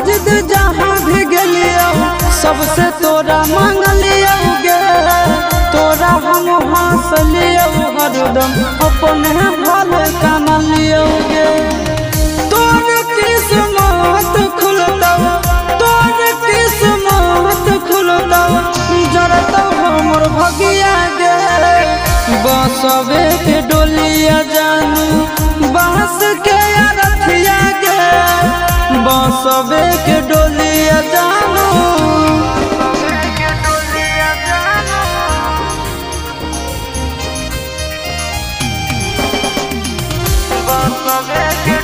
मस्जिद जहाँ भी गलियो सबसे तोरा मांगलियो गे, तोरा हम हंसलियो हरदम अपने भल कानलियो गे। तोर किस्मत खुलतौ, तोर किस्मत खुलतौ, जरतौ हमर भगिया गे। बसवे के डोलिया जानू बांस के अरथिया गे, बसवे के डोलिया जानू बसवे के